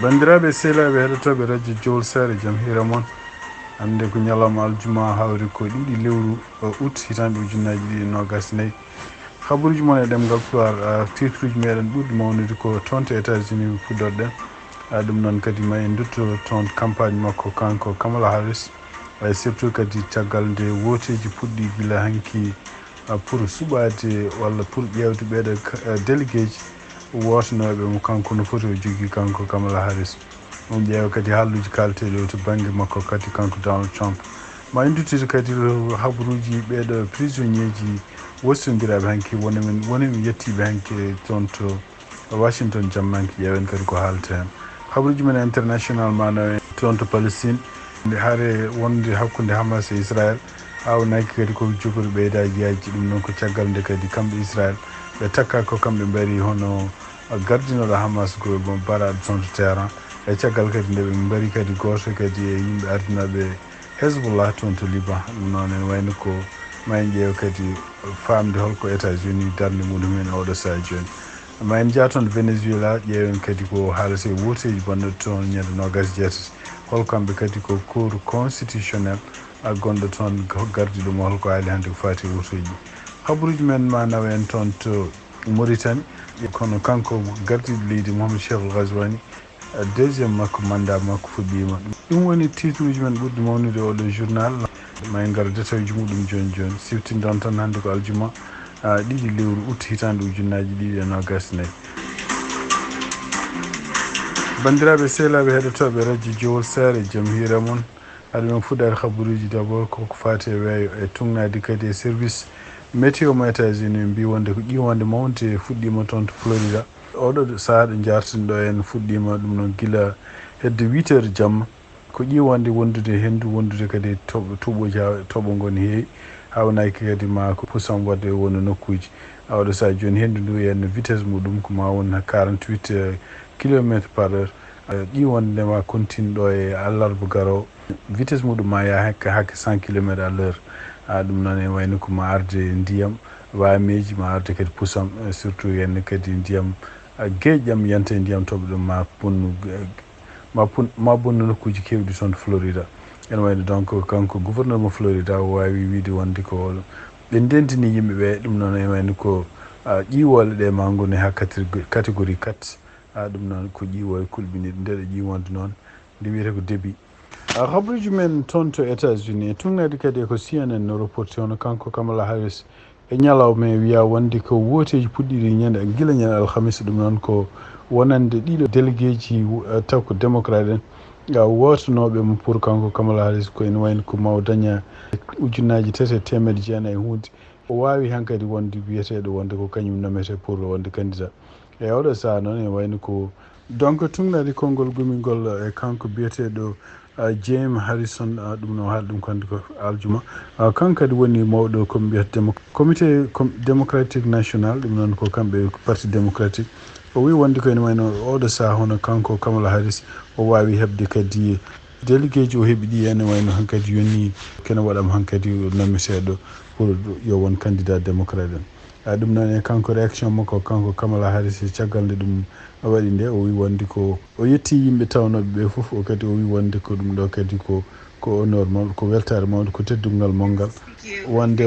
Bandiraɓe sehlaɓe heɗotoɓe radio Jowol Sare jaam hira moon hande ko ñalawma aljuma hawri ko 2 lewru août hitande ujunnaji 2024 habaruji moon e ɗemgal Pulaar titruji meɗen ɓurɗi mawnude ko toon to États-Unis puɗɗorɗen ɗum noon kadi ma en dutto toon campagne makko kanko Kamala Harris surtout kadi caggal nde woteji puɗɗi gila hanki pour suɓade walla pour ƴewde ɓeɗo délégué ji wotanoɓe mo kanko no foti o jogui kanko Kamala Harris on ƴeewa kadi haalluji kalteɗo to banggue makko kadi kanko Donald Trump ma en duttito kadi habaruji ɓeɗo prisonnier ji wostodiraɓe hanki woni yettiɓe hanki toon to Washington jammanki ƴeewen kadi ko haalte hen habaruji men international mano toon to Palestine haare wonde hakkude Hamas e Israël hawnaki kadi ko jogori ɓeydaji yaji ɗum noon ko caggal nde kadi kamɓe Israël ɓe takka ko kamɓe mbari hono gardinoɗo Hamas ko baraɗo toon to terrain e caggal kadi nde ɓe mbari kadi goto kadi e yimɓe ardinaɓe Hezbollah toon to Liban ɗum noon en wayno ko ma en ƴeewa kadi famde holko États-Unis darde muɗumen oɗo saha joni ma en jaa toon Venezuela ƴeewen kadi ko haalate woteji bonɗo toon ñande 27 holkamɓe kadi ko cour constitutionnel gonɗo toon gardi ɗum holko haali hande ko fati wotoji habaruji men ma nawa en toon to Mauritanie kono kanko gardiɗo leydi Mohamed Cheikh Ghazouani deuxiéme makko mandat makko fuɗɗima ɗum woni titruji men ɓurɗi mawnude oɗo journal ma en gara détail muɗum joni joni siftindon tan hande ko aljuma 2 lewru août hitande ujunnaji 2024 bandiraɓe sehlaɓe heɗotoɓe radio Jowol Sare jaam hira moon haɗa men fuɗɗade habaruji d' abord koko fati e weeyo e tugnade kadi e service météo mo États-Unis mbi wonde ko ƴiwonde mawde fuɗɗima toon to Florida oɗo saaha ɗo jartinɗo en fuɗɗima ɗum noon gila hedde 8 heures jamma ko ƴiwonde wondude hendu wondude kadi tuuɓoji tooɓo ngoni heewi hawnaki kadi ma ko puusam wadde wonno nokkuji oɗo saaha joni hendu ndu henno vitesse muɗum ko ma won 48 kilométre par heure ƴiwonde nde ma continue ɗo e allarba garowo vitesse muɗum ma yaa hakke 100 kilométre à l'heure ɗum noon en wayno ko ma arde ndiyam wameji ma arde kadi puusam surtout henne kadi ndiyam gueƴƴam yanta e ndiyam toɓo ɗum ma bonnu nokkuji kewɗi toon to Florida ene wayno donc kanko gouverneur mo Florida o wawi wiide wonde ko ɓe ndentini yimɓeɓe ɗum noon ene wayno ko ƴiwole ɗe ma goni ha catégorie 4 ɗum noon ko ƴiwole kulɓiniɗo nde ɗo ƴiwonde noon nde wiyete ko débit habaruji men toon to États-Unis tugnade kadi ko CNN no reporté hono kanko Kamala Harris e ñalawma e wiya wonde ko woteji puɗɗiɗi ñande gila ñande alhamis ɗum noon ko wonande ɗiɗo délégué ji taw ko démocrate en wotanoɓe mo pour kanko Kamala Harris ko ene wayno ko maw daña ujunnaji 300 e hunde o wawi hankadi wonde wiyeteɗo wonde ko kañum nomete pour wonde candidat e oɗo saaha noon e wayno ko donc tugnade konngol gomigol e kanko biyeteɗo James Harrison ɗum noon haali ɗum kandi ko aljuma kanko kadi woni mawɗo komi mbiyata comité démocratique national ɗum noon ko kamɓe parti démocratique o wi wonde ko ene wayno oɗo saaha hono kanko Kamala Harris o wawi heɓde kadi délégué ji o heeɓi ɗi ene wayno hankkadi yoni kene waɗama hankkadi nommeteɗo pour yo won candidat démocrate en ɗum noon e kanko réaction makko kanko Kamala Harris caggal nde ɗum waɗi nde o wi wonde ko o yetti yimɓe tawnoɓe ɓe foof o kadi o wi wonde ko ɗum ɗo kadi ko honneur mawɗo ko weltare mawɗo ko teddungal mawgal wonde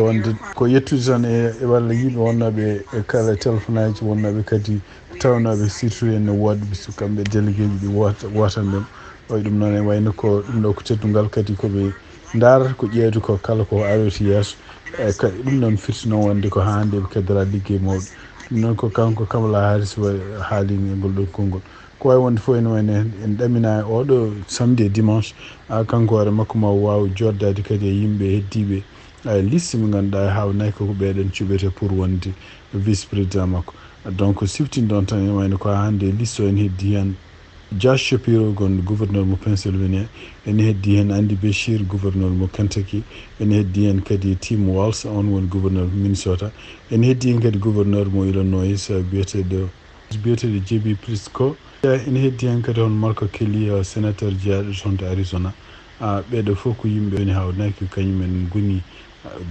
ko yettude tan e walla yimɓe wonnoɓe e kala téléphone aji wonnoɓe kadi tawnoɓe surtout en wodɓe so kamɓe délégué ji ɗi wotan ɗum oy ɗum noon e wayno ko ɗum ɗo ko teddungal kadi koɓe darata ko ƴeewde ko kala ko aroyti yeeso kadi ɗum noon firti noon wonde ko hande ɓe keddora ligguey mawɗo ɗum noon ko kanko Kamala Harris haali ngol ɗo konngol ko wawi wonde fof ene wayno en ɗamina oɗo samedi e dimanche kanko hoore makko ma wawa joddade kadi e yimɓe heddiɓe liste mo ganduɗa hawnaki koko ɓeɗon cuɓete pour wonde vice président makko donc siftindon tan ene wayno ko hande liste o en heddi hen Josh Shapiro gonɗo gouverneur mo Pennsylvania ene heddi hen Andy Beshear gouverneur mo Kentucky ene heddi hen kadi Tim Walz on woni gouverneur Minnesota ene heddi hen kadi gouverneur mo Illinois biyeteɗo JB Pritzker ene heddi hen kadi on Marco Kelly sénateur jeyaɗo toon to Arizona ɓeɗo fof ko yimɓe woni hawnaki kañumen goni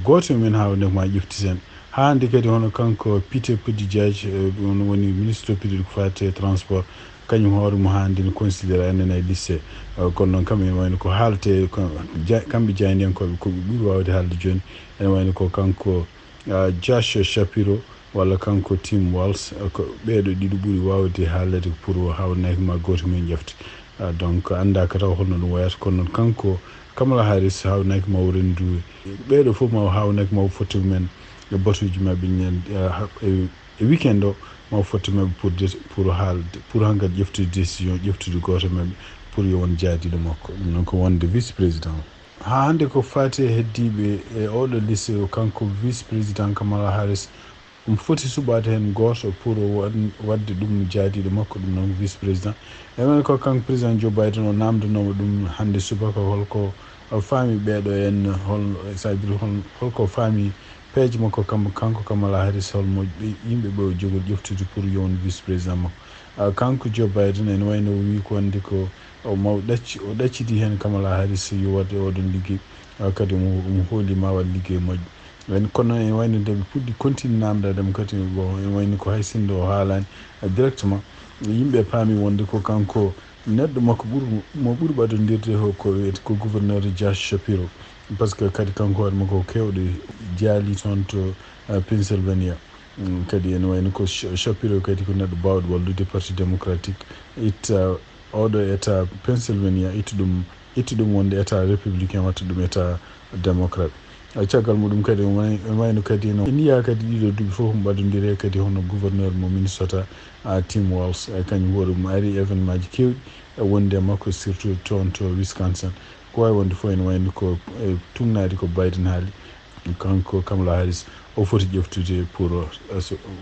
goto men hawnaki ma ƴeftiten hande kadi hono kanko Peter Buttigieg woni ministre pidiɗo ko fate transport kañum hoore mo handi no considéré enen e lycée kono noon kam ene wayno ko haalte kamɓe jayniyankoɓe koɓe ɓuuri wawde haalde joni ene wayno ko kanko Josh Shapiro walla kanko Tim Walz ko ɓeeɗo ɗiɗo ɓuuri wawde haalede pour hawnaki ma goto men ƴefte donc andaka taw holno ɗum wayata kono noon kanko Kamala Harris hawnaki maw rendu ɓeeɗo fof ma hawnaki maw fotti men e batuji mabɓe ñande e weekend o maw fotti mabɓe pour haalde pour hankkadi ƴeftude décision ƴeftude goto mabɓe pour yo won jaadiɗo makko ɗum noon ko wonde vice président ha hande ko fati e heddiɓe e oɗo lycée o kanko vice président Kamala Harris foti suɓade hen goto pour wadde ɗum jaadiɗo makko ɗum noon vice président e woni ko kanko président Joe Biden o namdanoma ɗum hande subaka holko faami ɓeeɗo en c'est-à-dire holko faami peeje makko kanko Kamala Harris holmo yimɓe ɓe o jogori ƴeftude pour yo won vice président makko kanko Joe Biden ene wayno wi ko wonde ko o ɗaccidi hen Kamala Harris yo wadde oɗon ligguey kadi omo hoolima waɗ ligguey moƴƴo kono ene wayno nde ɓe puɗɗi continue namdademo kadi bon ene wayno ko hay sinde o haalani directement yimɓe paami wonde ko kanko neɗɗo makko mo ɓuuri ɓadodirde ko wiyete ko gouverneur Josh Shapiro par ce que kadi kanko hoore makko kewɗo jaali toon to Pennsylvania kadi ene wayno ko Shapiro kadi ko neɗɗo bawɗo wallude parti démocratique itta oɗo état Pennsylvania itta ɗum wonde état républicain watta ɗum état démocrate caggal muɗum kadi wayno kadi no niya kadi ɗiɗo duuɓi fof mo ɓadodiri kadi hono gouverneur mo Minnesota Tim Walz kañum hoore mo ari événement ji kewɗi wonde makko surtout toon to Wisconsin ko wawi wonde fof ene wayno ko tugnade ko Biden haali kanko Kamala Harris o foti ƴeftude pour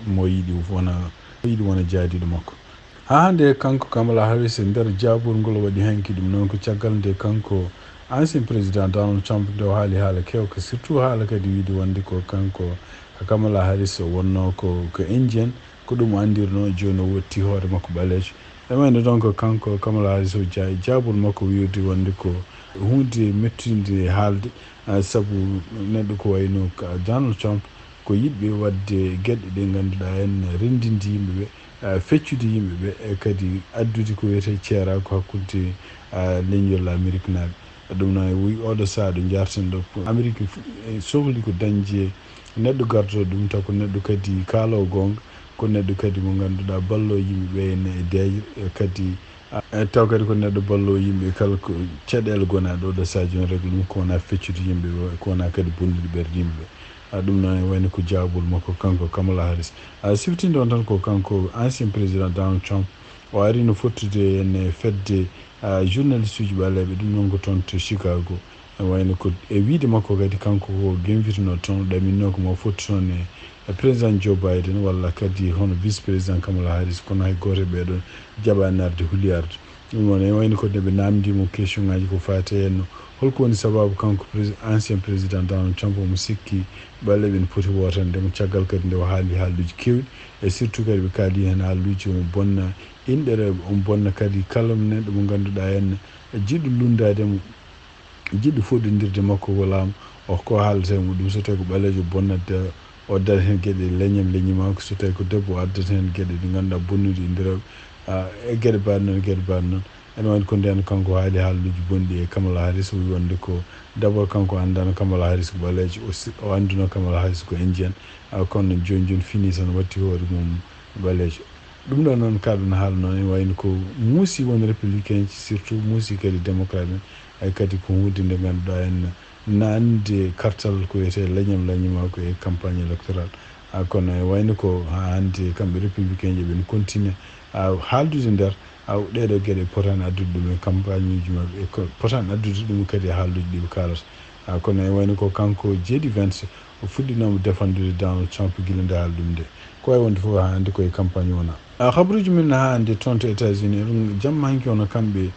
mo yiiɗi wona jaadiɗo makko ha hande kanko Kamala Harris e nder jaburgol waɗi hanki ɗum noon ko caggal nde kanko ancien président Donald Trump nde o haali haala kewka surtout haala kadi wiide wonde ko kanko Kamala Harris o wonno ko indien ko ɗum o andirno joni o wotti hoore makko ɓaleejo e wayno donc kanko Kamala Harris o jabol makko wiide wonde ko hunde mettinde haalde saabu neɗɗo ko wayno Donald Trump ko yiɗɓe wadde gueɗe ɗe ganduɗa hen rendinde yimɓeɓe feccude yimɓeɓe e kadi addude ko wiyete ceera ko hakkude leñol Amérique naaɓe ɗum noon wi oɗo saaha ɗo jarten ɗo Amérique sohli ko dañde neɗɗo gardoɗo ɗum taw ko neɗɗo kadi kaalowo gonga ko neɗɗo kadi mo ganduɗa ballo yimɓeɓe ene e deeƴre kadi taw kadi ko neɗɗo ballo yimɓe kala ko caɗele gonaɗo oɗo saaha joni règle ɗum ko wona feccude yimɓeɓe ko wona kadi bonnude ɓerde yimɓeɓe ɗum noon e wayno ko jabol makko kanko Kamala Harris siftinde on tan ko kanko ancien président Donald Trump o ari no fottude ene fedde journaliste uji ɓaleɓe ɗum noon ko toon to Chicago e wayno ko e wiide makko kadi kanko ko gemvitino toon ɗaminno ko mo fotti toon e président Joe Biden walla kadi hono vice président Kamala Harris kono hay goto ɓeɗon jaɓani arde huliyarde ɗum noon e wayno ko ndeɓe namdimo question ngaji ko fate henno holko woni sababu kanko ancien président Donald Trump omo sikki ɓaleɓe ne poti wotande mo caggal kadi nde o haali haalluji kewɗi e surtout kadi ɓe kaali hen haalluji omo bonna inɗere omo bonna kadi kala neɗɗo mo ganduɗa hen jiɗɗo lundademo jiɗɗo foɗodirde makko ko laamu ko haaldata mo ɗum so tawi ko ɓaleejo bonnatde o addata hen gueɗe leññimako so tawi ko debbo o addata hen gueɗe ɗe ganduɗa bonnude indirewɓe e gueɗe mbaɗe noon ene wayno ko nden kanko haali haalluji bonɗi e Kamala Harris o wi wonde ko d' abord kanko andano Kamala Harris ko ɓaleejo o andino Kamala Harris ko indien kono joni fini tan watti hoore mum ɓaleejo ɗum ɗo noon kaɗon haala noon ene wayno ko muusi won républicain ci surtout muusi kadi démocrate en kadi ko hunde nde ganduɗa en nande kartal ko wiyete leññimako e campagne électoral kono e wayno ko ha hande kamɓe républicain ji ɓen continue haaldude nder ɗeɗo gueɗe potani addude ɗum e campagne uji mabɓe ko potani addude ɗum kadi e haalduji ɗiɓe kalata kono e wayno ko kanko JD Vance o fuɗɗinoma défendude Donald Trump guila nde haala ɗum nde ko wawi wonde fof ha hande koye campagne wona habaruji men ha hande toon to États-Unis ɗum jamma hanki ono kamɓe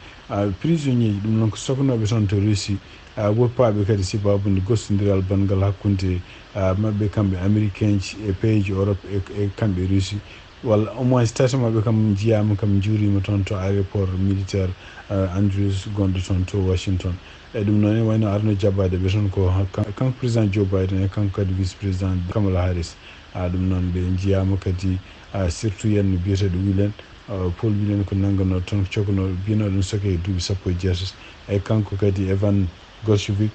prisonnier ji ɗum noon ko soknoɓe toon to Russie woppaɓe kadi sibabude gostodiral bangal hakkude mabɓe kamɓe américain ji e pays ji Europe e kamɓe Russie walla au moins tati mabɓe kam jiyama kam juurima toon to aéroport militaire Andrews gonɗo toon to Washington e ɗum noon e wayno arno jaɓade ɓe toon ko kanko président Joe Biden e kanko kadi vice président Kamala Harris ɗum noon ɓe jiyama kadi surtout yenno biyeteɗo Willen Paul wilen ko nanngano toon cokono mbino ɗum soke e duuɓi sappo e jeetas kanko kadi Evan Gorcevic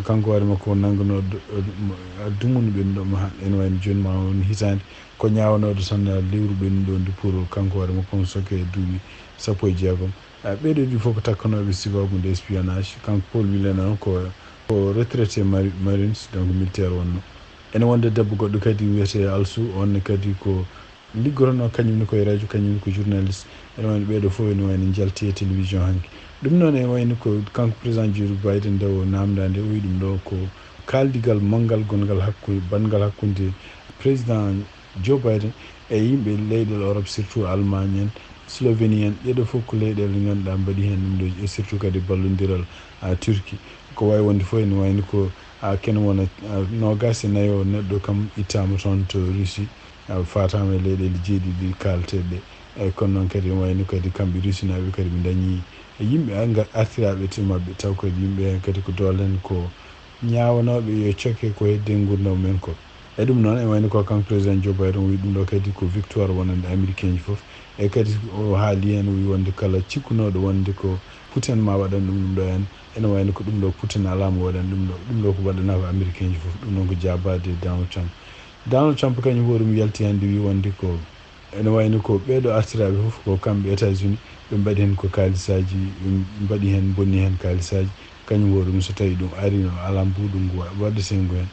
kanko waɗima ko nanngano dumunu ɓen ɗo ene wayno joni ma on hitande ko ñawanode tan lewru ɓen ɗo ndi pour kanko waɗima kon soke e duuɓi sappo e jeegom ɓeɗo ɗi fof ko takkanoɓe sibabude espionnage kanko Paul wilen on ko retraité marines donc militaire wonno ene wonde debbo goɗɗo kadi wiyete Alsou onne kadi ko liggotono kañumne koye radio kañumne ko journaliste ene wayno ɓeɗo fof ene wayno jalti e télévision hanki ɗum noon ene wayno ko kanko président Joe Biden nde o namdade o wi ɗum ɗo ko kaldigal manggal gongal hakkude bangal hakkude président Joe Biden e yimɓe leyɗel Europe surtout Allemagne en Slovénie en ɗeɗo fof ko leyɗele ɗe ganduɗa mbaɗi hen ɗum ɗo e surtout kadi ballodiral Turquie ko wawi wonde fof ene wayno ko kene wona nogas e nayyo neɗɗo kam ittama toon to Russie fatama e leyɗele jeeɗiɗi kalteɗe ɗe eyyi kono noon kadi wayno kadi kamɓe rusinaɓe kadi ɓe dañi yimɓe artiraɓe to mabɓe taw kadi yimɓe hen kadi ko dolen ko ñawanoɓe yo cokke ko hedde gurdam men ko e ɗum noon e wayno ko kanko président Joe Biden wi ɗum ɗo kadi ko victoire wonande américain ji foof e kadi o haali hen wi wonde kala cikkunoɗo wonde ko Putin ma waɗan ɗum ɗo hen ene wayno ko ɗum ɗo Putin alama waɗan ɗum ɗo ko waɗana ko américain ji foof ɗum noon ko jabade Donald Trump kañum hoɗum yalti hande wi wonde ko ene wayno ko ɓeɗo artiraɓe foof ko kamɓe États-Unis ɓe mbaɗi hen ko kalisaji ɓe mbaɗi hen bonni hen kalisaji kañum hoɗum so tawi ɗum ari no ala mbuɗu ngu waɗa sengo hen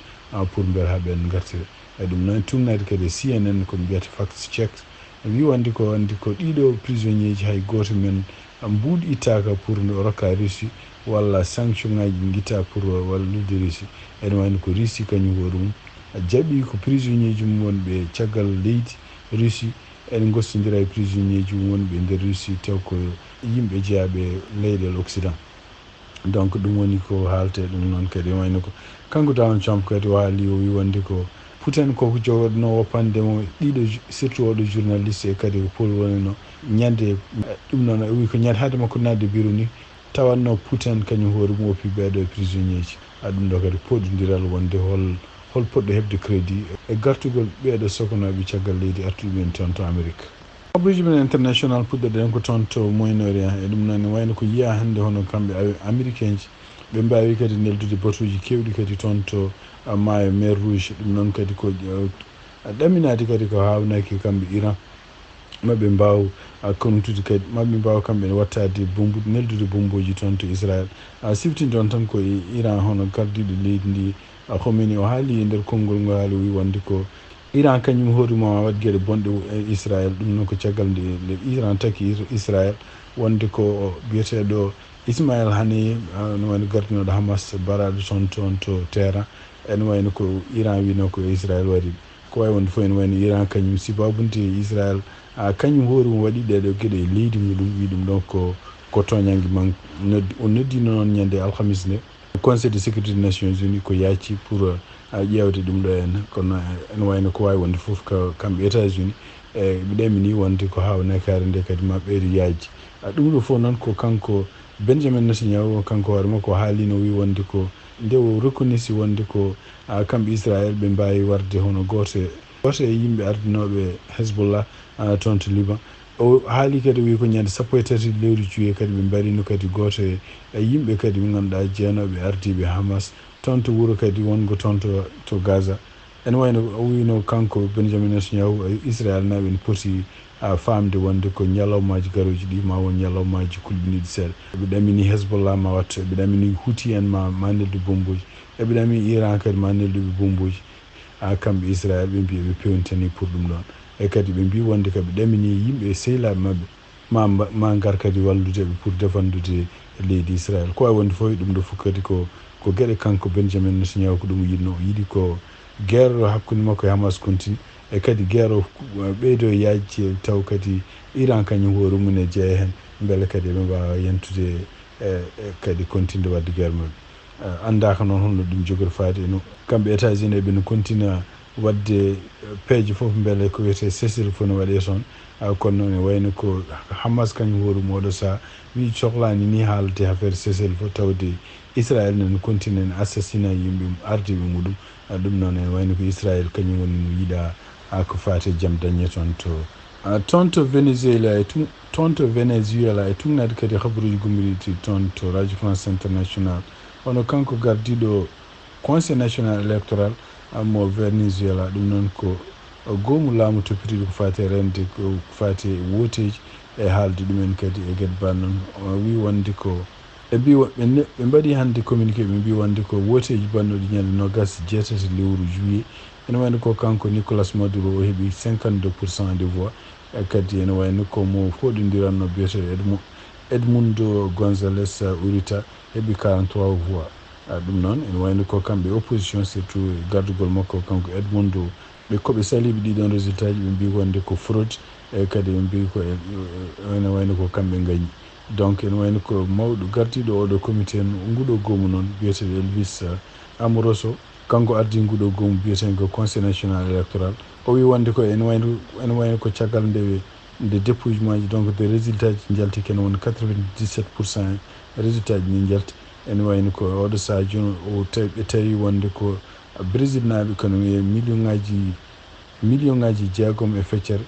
pour beele ha ɓen gartira e ɗum noon tumnade kadi CNN ko mbiyata fact check wi wonde ko ɗiɗo prisonnier ji hay goto men mbuɗ ittaka pour rokka Russie walla sanction ngaji guitta pour wallude Russie ene wayno ko Russie kañum hoɗum jaaɓi ko prisonnier ji mum wonɓe caggal leydi Russie ene gostodira e prisonnier ji mum wonɓe nder Russie taw ko yimɓe jeeyaɓe leyɗel Occident donc ɗum woni ko haalte ɗum noon kadi wayno ko kanko Donald Trump kadi o haali o wi wonde ko Putin koko jogoɗno woppandemo ɗiɗo surtout oɗo journaliste e kadi ko Paul wonino ñande ɗum noon o wi ko ñande haade makko nadde bureau ni tawanno Putin kañum hoore mum woppi ɓeɗo e prisonnier ji ɗum ɗo kadi poɗodiral wonde hol poɗɗo heɓde crédit e gartugol ɓeɗo sokonoɓe caggal leydi artuɓe toon to Amérique abriji men international puɗɗoɗen ko toon to Moyen-Orient e ɗum noon ne wayno ko yiya hannde hono kamɓe américain ji ɓe mbawi kadi neldude batuji kewɗi kadi toon to maayo mer rouge ɗum noon kadi ko ɗaminade kadi ko hawnaki kamɓe Iran maɓe mbaw kontude kadi maɓe mbawa kamɓe wattade bombude neldude bomboji toon to Israël siftini toon tan ko Iran hono gardiɗo leydi ndi Khomeini o haali e nder konngol ngo haali wi wonde ko Iran kañum hooruma waɗi gueɗe bonɗe e Israël ɗum noon ko caggal nde Iran taki Israël wonde ko biyeteɗo Ismaël Haniyeh no wayno gardinoɗo Hamas baraɗo toon to terrain ene wayno ko Iran wino ko Israël waɗi ko wawi wonde fof ene wayno Iran kañum sibabunde Israël kañum hoori mum waɗi ɗeɗo gueɗe e leydi muɗum wi ɗum ɗon ko toñanggue man o noddino noon ñande alhamis nde conseil de sécurité des nations unies ko yaaci pour ƴewde ɗum ɗo en kono ene wayno ko wawi wonde foof ko kamɓe États-Unis e ɓe ɗamini wonde ko hawnakare nde kadi ma ɓeydo yaaji ɗum ɗo fof noon ko kanko Benjamin Netanyahu kanko hoore makko haalino wi wonde ko nde o reconnaissi wonde ko kamɓe Israël ɓe mbawi warde hono goto e yimɓe ardinoɓe Hezbollah toon to Liban o haali kadi wi ko ñande 13 lewru juillet kadi ɓe mbarino kadi goto e yimɓe kadi ɓe ganduɗa jeenoɓe ardiɓe Hamas toon to wuuro kadi wongo toon to Gaza ene wayno o wino kanko Benjamin Netanyahu Israël naɓe ne poti famde wonde ko ñalawmaji garoji ɗi ma won ñalawmaji kulɓiniɗi seeɗa eɓe ɗamini Hezbollah ma watto eɓe ɗamini Houthi en ma neldu bomboji eɓe ɗamini Iran kadi ma nelduɓe bomboji kamɓe Israël ɓe mbi ɓe pewnitani pour ɗum ɗon e kadi ɓe mbi wonde kadi ɓe ɗamini yimɓe sehilaɓe mabɓe ma gar kadi walludeɓe pour defandude leydi Israël ko wawi wonde fof ɗum ɗo fof kadi ko gueɗe kanko Benjamin Netanyahu ko ɗum yiɗno o yiiɗi ko guerre hakkude makko e Hamas continue e kadi guerre o ɓeydo yajji taw kadi Iran kañum hoore mum e jeeya hen beele kadi ɓe mbawa yentude kadi continue wadde guerre mabɓe andaka noon holno ɗum jogori faade no kamɓe États-Unis eɓe no continue wadde peeje foof beele ko wiyete cessez-le-feu no waɗe toon kono noon e wayno ko Hamas kañum hoore mum oɗo saaha wi sohlani ni haalde affaire cessez-le-feu tawde Israël nene continue en assassina yimɓe ardiɓe muɗum ɗum noon ene wayno ko Israël kañum woni no yiiɗa ko fate jaam dañe toon to tonto Venezuela e tugnade kadi habaruji gummiriɗi toon to radio france international hono kanko gardiɗo conseil national électoral mo Venezuela ɗum noon ko goomu laamu toppitiɗo ko fati rende ko fati woteji e haalde ɗumen kadi e gueɗe bannon o wi wonde ko ɓe mbi ɓe mbaɗi hannde communiqué ɓe mbi wonde ko woteji bannoɗi ñande nogas jeetati lewru juillet ene wayno ko kanko Nicolas Maduro o heeɓi 52% des voix kadi ene wayno ko mo foɗodiranno biyete Edmundo Gonzalez Urita heeɓi 43 voix ɗum noon ene wayno ko kamɓe opposition surtout gardugol makko kanko Edmundo ɓe koɓe saliɓe ɗiɗon résultat ji ɓe mbi wonde ko fraude kadi ɓe mbi ko ene wayno ko kamɓe gañi donc ene wayno ko mawɗo gardiɗo oɗo comité nguɗo goomu noon biyeteɗo Elvis Amoroso kanko ardi nguɗo goomu biyeten ko conseil national électoral o wi wonde ko ene wayno ko caggal nde dépouillement ji donc de résultat ji jalti kene won 97% résultat ji ni jalti ene wayno ko oɗo saha joni ɓe tawi wonde ko brésil naaɓe kono wiye million ngaji jeegom e feccere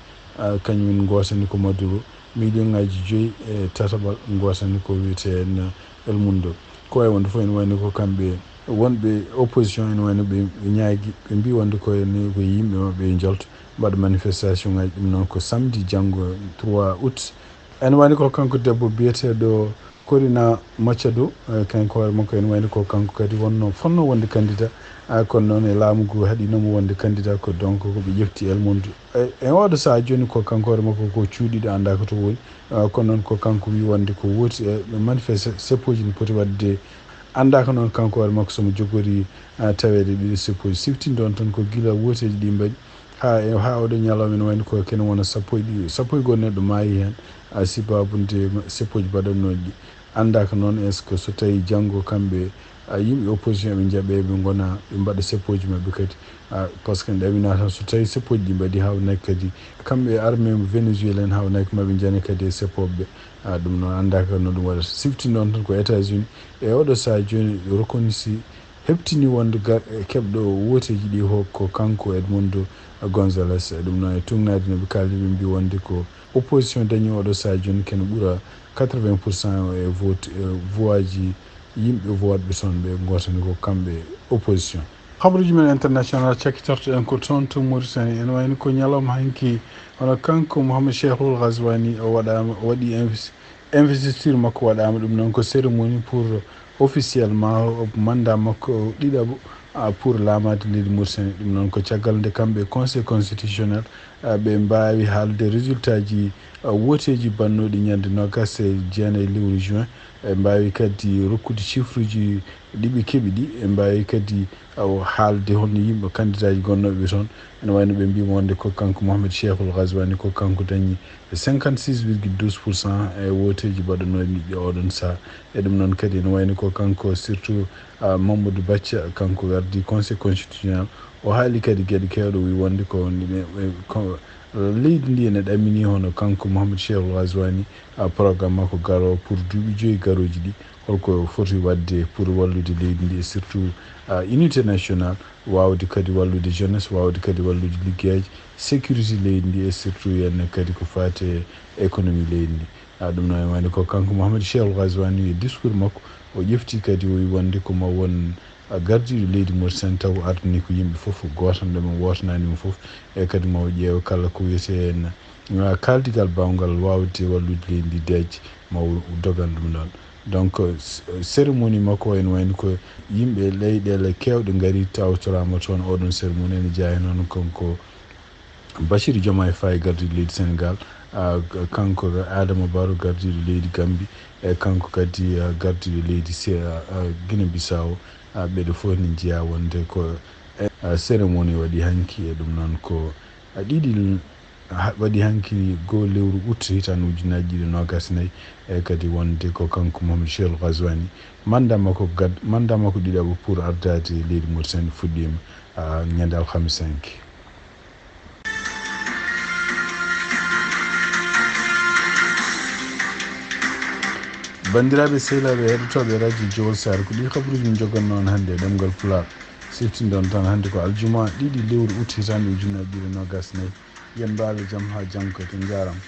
kañumen gotani ko Maduro million ngaji 5 e tataɓal gotani ko wiyete Elmundo ko way wonde fof ene wayno ko kamɓe wonɓe opposition ene wayno ɓe ñaagui ɓe mbi wonde ko yimɓe maɓe jolto mbaɗa manifestation ngaji ɗum noon ko samedi janggo 3 août ene wayno ko kanko debbo biyeteɗo Corina Machado kanko hoore makko ene wayno ko kanko kadi fonno wonde candidat kono noon e laamu ngu haɗinomo wonde candidat ko donc koɓe ƴefti Elmundo e oɗo saha joni ko kanko hoore makko ko cuuɗiɗo anda ko to woni kono noon ko kanko wi wonde ko woti manifeste seppoji ne poti wadde anda ko noon kanko hoore makko somo jogori tawede ɗiɗo seppoji siftinde on tan ko gila woteji ɗi mbaɗi ha oɗo ñalawma ene wayno ko kene wona sappo e goho neɗɗo maayi hen sibabude seppoji baɗannoji ɗi anda ko noon est ce que so tawi janggo kamɓe yimɓe opposition ɓe jaaɓe ɓe gona ɓe mbaɗa seppoji mabɓe kadi par ce que ne ɗamina tan so tawi seppoji ɗi mbaɗi hawnaki kadi kamɓe armé Venezuela en hawnaki maɓe jani kadi e seppoɓeɓe ɗum noon anda ko no ɗum waɗata siftinde on tan ko États-Unis e oɗo saha joni reconnaissi heɓtini wonde keɓɗo woteji ɗi ko kanko Edmundo Gonzalez ɗum noon e tugnade noɓe kaldi ɓe mbi wonde ko opposition dañi oɗo saha joni kene ɓuura 80% e voix ji yimɓe vowaɓe toon ɓe gotani ko kamɓe opposition habaruji men international cakkitortoɗen ko toon to Mauritanie ene wayno ko ñalawma hanki hono kanko Mouhamed Cheikhul Ghazouani o waɗi investiture makko waɗama ɗum noon ko cérémonie pour officiellement mandat makko ɗiɗaɓo pour laamade leydi Mauritanie ɗum noon ko caggal nde kamɓe conseil constitutionnel ɓe mbawi haalde résultat ji woteji bannoɗi ñande nogas e jeenayi lewru juin e mbawi kadi rokkude chiffre ji ɗiɓe keeɓi ɗi e mbawi kadi haalde holno yimɓe candidat ji gonnoɓe toon ene wayno ɓe mbima wonde ko kanko Mouhamed Cheikhul Ghazouani ko kanko dañi 56,12% e woteji baɗanoɗi ɗi oɗon saha e ɗum noon kadi ene wayno ko kanko surtout Mamadou Bathia kanko gardi conseil constitutionnel o haali kadi gueɗe kewɗe wi wonde ko leydi ndi ene ɗamini hono kanko Mouhamed Cheikhul Ghazouani programme makko garo pour duuɓi 5 garoji ɗi holko foti wadde pour wallude leydi ndi e surtout unité nationale wawde kadi wallude jeunesse wawde kadi wallude liggueyaji sécurité leydi ndi e surtout henne kadi ko fate économie leydi ndi ɗum noon e wayno ko kanko Mouhamed Cheikhul Ghazouani e discours makko o ƴefti kadi o wi wonde ko ma won gardiɗo leydi Mauritanie taw ardani ko yimɓe foof gotanɗema wotananima foof e kadi mawo ƴeewa kala ko wiyete hen kaldigal bawgal wawde wallude leydi ndi deeje maw dogan ɗum ɗon donc cérémonie makko ene wayno ko yimɓe leyɗele kewɗe gaari tawtorama toon oɗon cérémonie ene jeeya noon kanko Bassirou Diomaye Faye gardiɗo leydi Sénégal kanko Adama Barrow gardiɗo leydi Gambie e kanko kadi gardiɗo leydi Guinée Bissau ɓeɗo fof ne jeeya wonde ko cérémonie waɗi hanki e ɗum noon ko ɗiɗi waɗi hanki go lewru août hitande ujunaji ɗiɗi nogas nayyi e kadi wonde ko kanko Mouhamed Cheikhul Ghazouani mandat makko ɗiɗaɓo pour ardade leydi Mauritanie fuɗɗima ñande alhamis 5 bandiraɓe sehilaɓe heɗotoɓe radio Jowol Sare ko ɗi habaruji min joganno on hannde e ɗemgal Pulaar siftinde on tan hannde ko aljuma ɗiɗi lewru août hitande ujunaji ɗiɗi nogas nayyi yimɓe Allah jaam ha janggo to jaram.